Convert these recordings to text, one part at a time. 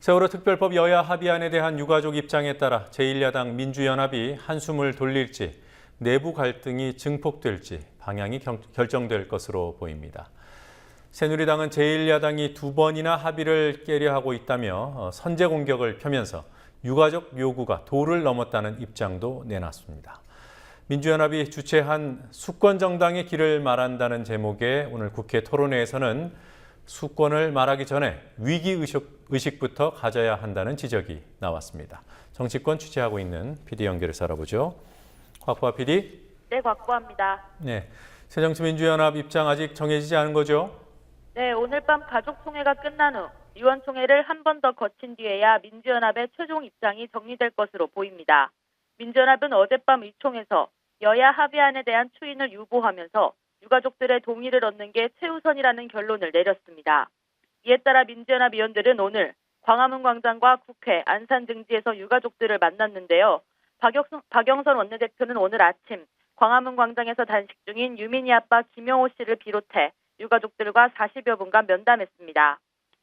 세월호 특별법 여야 합의안에 대한 유가족 입장에 따라 제1야당 민주연합이 한숨을 돌릴지 내부 갈등이 증폭될지 방향이 결정될 것으로 보입니다. 새누리당은 제1야당이 두 번이나 합의를 깨려 하고 있다며 선제 공격을 펴면서 유가족 요구가 도를 넘었다는 입장도 내놨습니다. 민주연합이 주최한 수권정당의 길을 말한다는 제목의 오늘 국회 토론회에서는 수권을 말하기 전에 위기의식부터 가져야 한다는 지적이 나왔습니다. 정치권 취재하고 있는 PD 연결해서 알아보죠. 곽보아 PD. 네, 곽보아입니다. 네, 새정치민주연합 입장 아직 정해지지 않은 거죠? 네, 오늘 밤 가족총회가 끝난 후 위원총회를 한 번 더 거친 뒤에야 민주연합의 최종 입장이 정리될 것으로 보입니다. 민주연합은 어젯밤 의총에서 여야 합의안에 대한 추인을 유보하면서 유가족들의 동의를 얻는 게 최우선이라는 결론을 내렸습니다. 이에 따라 민주연합 위원들은 오늘 광화문 광장과 국회, 안산 등지에서 유가족들을 만났는데요. 박영선 원내대표는 오늘 아침 광화문 광장에서 단식 중인 유민희 아빠 김영호 씨를 비롯해 유가족들과 40여 분간 면담했습니다.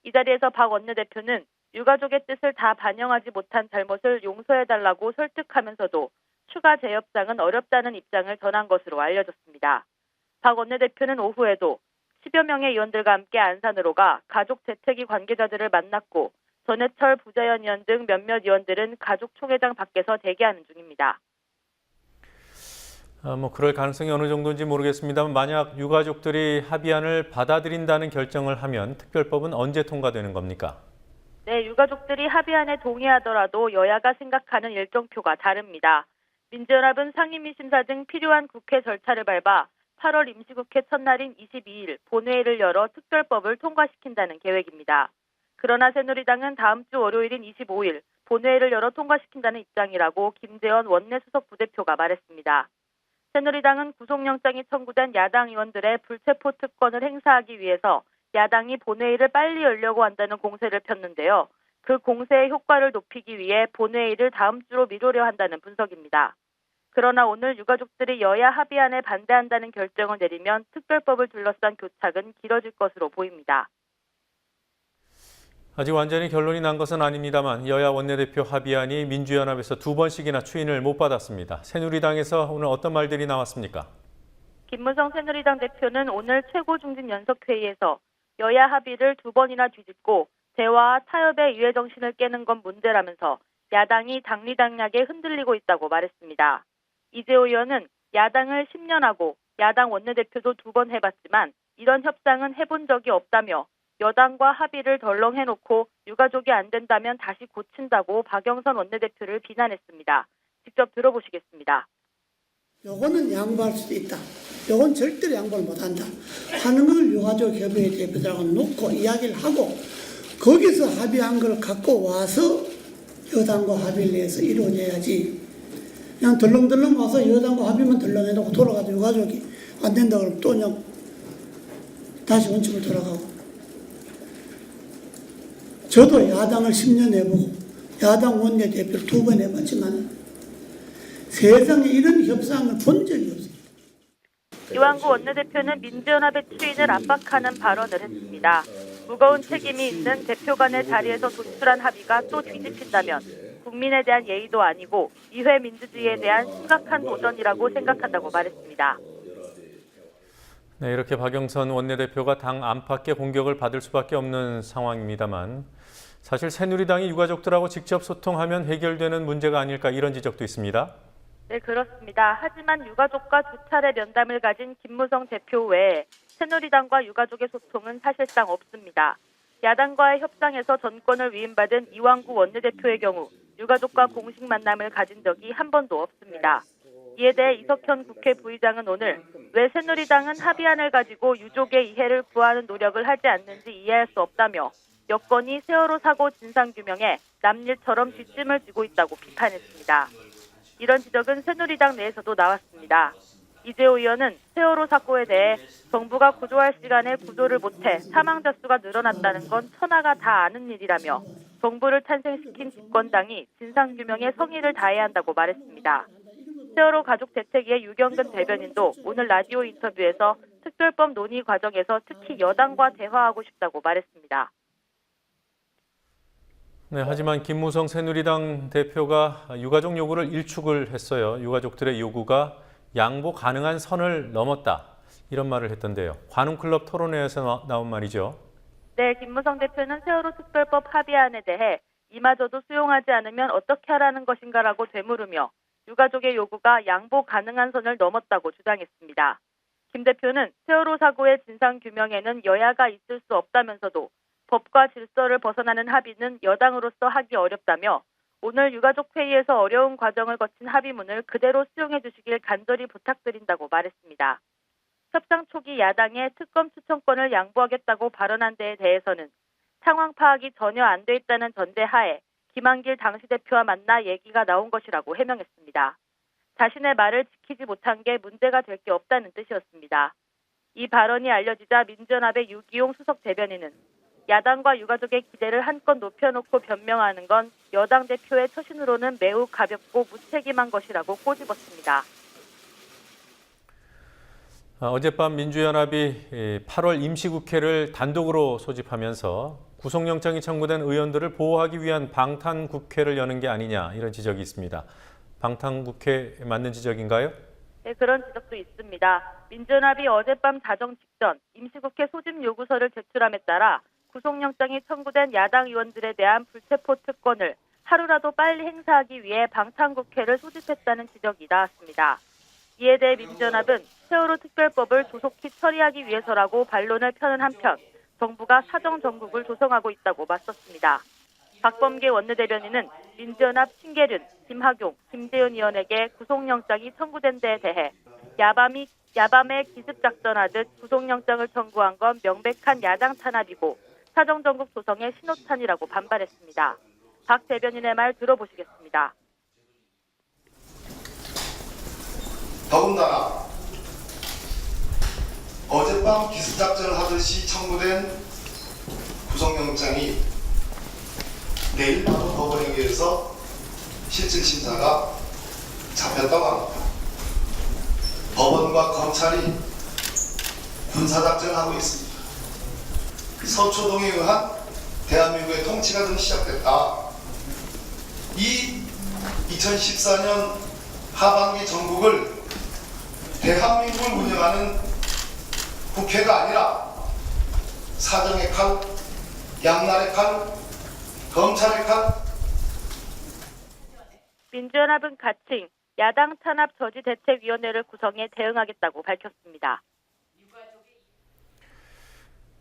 이 자리에서 박 원내대표는 유가족의 뜻을 다 반영하지 못한 잘못을 용서해달라고 설득하면서도 추가 재협상은 어렵다는 입장을 전한 것으로 알려졌습니다. 박 원내대표는 오후에도 10여 명의 의원들과 함께 안산으로 가 가족 재택이 관계자들을 만났고 전해철 부자연 의원 등 몇몇 의원들은 가족총회장 밖에서 대기하는 중입니다. 그럴 가능성이 어느 정도인지 모르겠습니다만 만약 유가족들이 합의안을 받아들인다는 결정을 하면 특별법은 언제 통과되는 겁니까? 네, 유가족들이 합의안에 동의하더라도 여야가 생각하는 일정표가 다릅니다. 민주연합은 상임위 심사 등 필요한 국회 절차를 밟아 8월 임시국회 첫날인 22일 본회의를 열어 특별법을 통과시킨다는 계획입니다. 그러나 새누리당은 다음 주 월요일인 25일 본회의를 열어 통과시킨다는 입장이라고 김재원 원내수석 부대표가 말했습니다. 새누리당은 구속영장이 청구된 야당 의원들의 불체포 특권을 행사하기 위해서 야당이 본회의를 빨리 열려고 한다는 공세를 폈는데요. 그 공세의 효과를 높이기 위해 본회의를 다음 주로 미루려 한다는 분석입니다. 그러나 오늘 유가족들이 여야 합의안에 반대한다는 결정을 내리면 특별법을 둘러싼 교착은 길어질 것으로 보입니다. 아직 완전히 결론이 난 것은 아닙니다만 여야 원내대표 합의안이 민주연합에서 두 번씩이나 추인을 못 받았습니다. 새누리당에서 오늘 어떤 말들이 나왔습니까? 김무성 새누리당 대표는 오늘 최고중진연석회의에서 여야 합의를 두 번이나 뒤집고 대화와 타협의 유해 정신을 깨는 건 문제라면서 야당이 당리당략에 흔들리고 있다고 말했습니다. 이재호 의원은 야당을 10년 하고 야당 원내대표도 두 번 해봤지만 이런 협상은 해본 적이 없다며 여당과 합의를 덜렁해놓고 유가족이 안 된다면 다시 고친다고 박영선 원내대표를 비난했습니다. 직접 들어보시겠습니다. 요거는 양보할 수도 있다. 요건 절대로 양보를 못한다. 하는 걸 유가족 협의회 대표들하고 놓고 이야기를 하고 거기서 합의한 걸 갖고 와서 여당과 합의를 해서 이루어져야지. 그냥 덜렁덜렁 와서 여당과 합의만 덜렁해놓고 돌아가도 유가족이 안 된다 그러면 또 그냥 다시 원칙으로 돌아가고. 저도 야당을 10년 해보고 야당 원내대표를 두 번 해봤지만 세상에 이런 협상을 본 적이 없어요. 이완구 원내대표는 민주연합의 추인을 압박하는 발언을 했습니다. 무거운 책임이 있는 대표 간의 자리에서 도출한 합의가 또 뒤집힌다면 국민에 대한 예의도 아니고 이회 민주주의에 대한 심각한 도전이라고 생각한다고 말했습니다. 네, 이렇게 박영선 원내대표가 당 안팎의 공격을 받을 수밖에 없는 상황입니다만 사실 새누리당이 유가족들하고 직접 소통하면 해결되는 문제가 아닐까 이런 지적도 있습니다. 네, 그렇습니다. 하지만 유가족과 두 차례 면담을 가진 김무성 대표 외에 새누리당과 유가족의 소통은 사실상 없습니다. 야당과의 협상에서 전권을 위임받은 이완구 원내대표의 경우 유가족과 공식 만남을 가진 적이 한 번도 없습니다. 이에 대해 이석현 국회 부의장은 오늘 왜 새누리당은 합의안을 가지고 유족의 이해를 구하는 노력을 하지 않는지 이해할 수 없다며 여권이 세월호 사고 진상규명에 남일처럼 뒷짐을 지고 있다고 비판했습니다. 이런 지적은 새누리당 내에서도 나왔습니다. 이재호 의원은 세월호 사고에 대해 정부가 구조할 시간에 구조를 못해 사망자 수가 늘어났다는 건 천하가 다 아는 일이라며 정부를 탄생시킨 집권당이 진상규명에 성의를 다해야 한다고 말했습니다. 세월호 가족 대책위의 유경근 대변인도 오늘 라디오 인터뷰에서 특별법 논의 과정에서 특히 여당과 대화하고 싶다고 말했습니다. 네, 하지만 김무성 새누리당 대표가 유가족 요구를 일축을 했어요. 유가족들의 요구가 양보 가능한 선을 넘었다. 이런 말을 했던데요. 관훈클럽 토론회에서 나온 말이죠. 네, 김무성 대표는 세월호 특별법 합의안에 대해 이마저도 수용하지 않으면 어떻게 하라는 것인가라고 되물으며 유가족의 요구가 양보 가능한 선을 넘었다고 주장했습니다. 김 대표는 세월호 사고의 진상규명에는 여야가 있을 수 없다면서도 법과 질서를 벗어나는 합의는 여당으로서 하기 어렵다며 오늘 유가족 회의에서 어려운 과정을 거친 합의문을 그대로 수용해 주시길 간절히 부탁드린다고 말했습니다. 협상 초기 야당에 특검 추천권을 양보하겠다고 발언한 데에 대해서는 상황 파악이 전혀 안 돼 있다는 전제하에 김한길 당시 대표와 만나 얘기가 나온 것이라고 해명했습니다. 자신의 말을 지키지 못한 게 문제가 될 게 없다는 뜻이었습니다. 이 발언이 알려지자 민주연합의 유기용 수석 대변인은 야당과 유가족의 기대를 한껏 높여놓고 변명하는 건 여당 대표의 처신으로는 매우 가볍고 무책임한 것이라고 꼬집었습니다. 어젯밤 민주연합이 8월 임시국회를 단독으로 소집하면서 구속영장이 청구된 의원들을 보호하기 위한 방탄국회를 여는 게 아니냐 이런 지적이 있습니다. 방탄국회 맞는 지적인가요? 네, 그런 지적도 있습니다. 민주연합이 어젯밤 자정 직전 임시국회 소집 요구서를 제출함에 따라 구속영장이 청구된 야당 의원들에 대한 불체포 특권을 하루라도 빨리 행사하기 위해 방탄국회를 소집했다는 지적이 나왔습니다. 이에 대해 민주연합은 세월호 특별법을 조속히 처리하기 위해서라고 반론을 펴는 한편 정부가 사정정국을 조성하고 있다고 맞섰습니다. 박범계 원내대변인은 민주연합 신계륜, 김학용, 김재현 의원에게 구속영장이 청구된 데에 대해 야밤에 기습작전하듯 구속영장을 청구한 건 명백한 야당 탄압이고 사정정국 조성의 신호탄이라고 반발했습니다. 박 대변인의 말 들어보시겠습니다. 더군다나 어젯밤 기습작전을 하듯이 청구된 구속영장이 내일 바로 법원에게서 실질심사가 잡혔다고 합니다. 법원과 검찰이 군사작전을 하고 있습니다. 서초동에 의한 대한민국의 통치가 좀 시작됐다. 이 2014년 하반기 전국을 대한민국을 운영하는 국회가 아니라 사정의 칼, 양날의 칼, 검찰의 칼. 민주연합은 가칭 야당 탄압 저지 대책위원회를 구성해 대응하겠다고 밝혔습니다.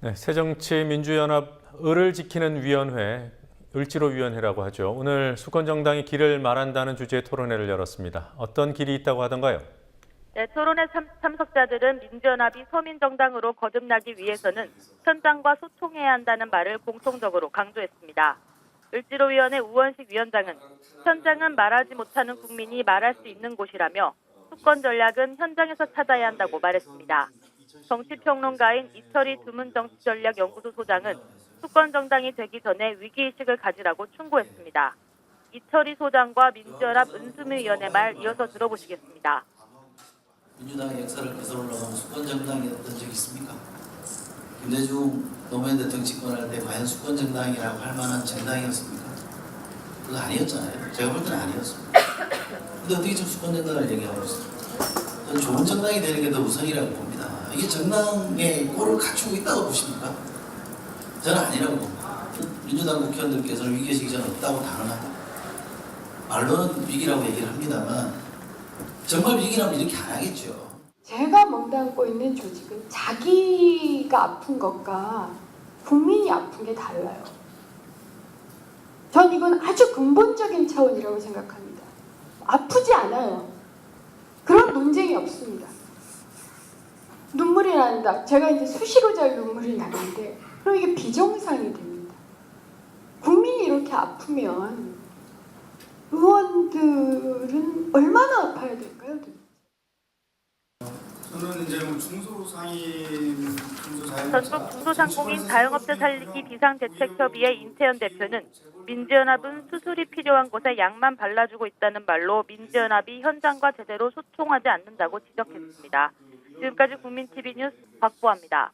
네, 새정치민주연합 을을 지키는 위원회, 을지로위원회라고 하죠. 오늘 수권정당이 길을 말한다는 주제의 토론회를 열었습니다. 어떤 길이 있다고 하던가요? 네, 토론회 참석자들은 민주연합이 서민정당으로 거듭나기 위해서는 현장과 소통해야 한다는 말을 공통적으로 강조했습니다. 을지로위원회 우원식 위원장은 현장은 말하지 못하는 국민이 말할 수 있는 곳이라며 수권 전략은 현장에서 찾아야 한다고 말했습니다. 정치평론가인 이철희 두문정치전략연구소 소장은 수권정당이 되기 전에 위기의식을 가지라고 충고했습니다. 이철희 소장과 민주연합 은수미 위원의 말 이어서 들어보시겠습니다. 민주당의 역사를 거슬러 올라가는 수권정당이었던 적이 있습니까? 김대중 노무현 대통령 집권할 때 과연 수권정당이라고 할 만한 정당이었습니까? 그거 아니었잖아요. 제가 볼 때는 아니었습니다. 근데 어떻게 지금 수권정당을 얘기하고 있습니까? 저는 좋은 정당이 되는 게 더 우선이라고 봅니다. 이게 정당의 꼴을 갖추고 있다고 보십니까? 저는 아니라고 봅니다. 민주당 국회의원들께서는 위기의식이 저는 없다고 단언하다. 말로는 위기라고 얘기를 합니다만 정말 위기라면 이렇게 안 하겠죠. 제가 몸담고 있는 조직은 자기가 아픈 것과 국민이 아픈 게 달라요. 전 이건 아주 근본적인 차원이라고 생각합니다. 아프지 않아요. 그런 논쟁이 없습니다. 눈물이 난다. 제가 이제 수시로 잘 눈물이 나는데 그럼 이게 비정상이 됩니다. 국민이 이렇게 아프면 의원들은 얼마나 아파야 될까요? 저는 이제 중소상인 전국 중소상공인 자영업자 살리기 비상대책협의회 인태현 대표는 민주연합은 수술이 필요한 곳에 약만 발라주고 있다는 말로 민주연합이 현장과 제대로 소통하지 않는다고 지적했습니다. 지금까지 국민TV 뉴스 박보아입니다.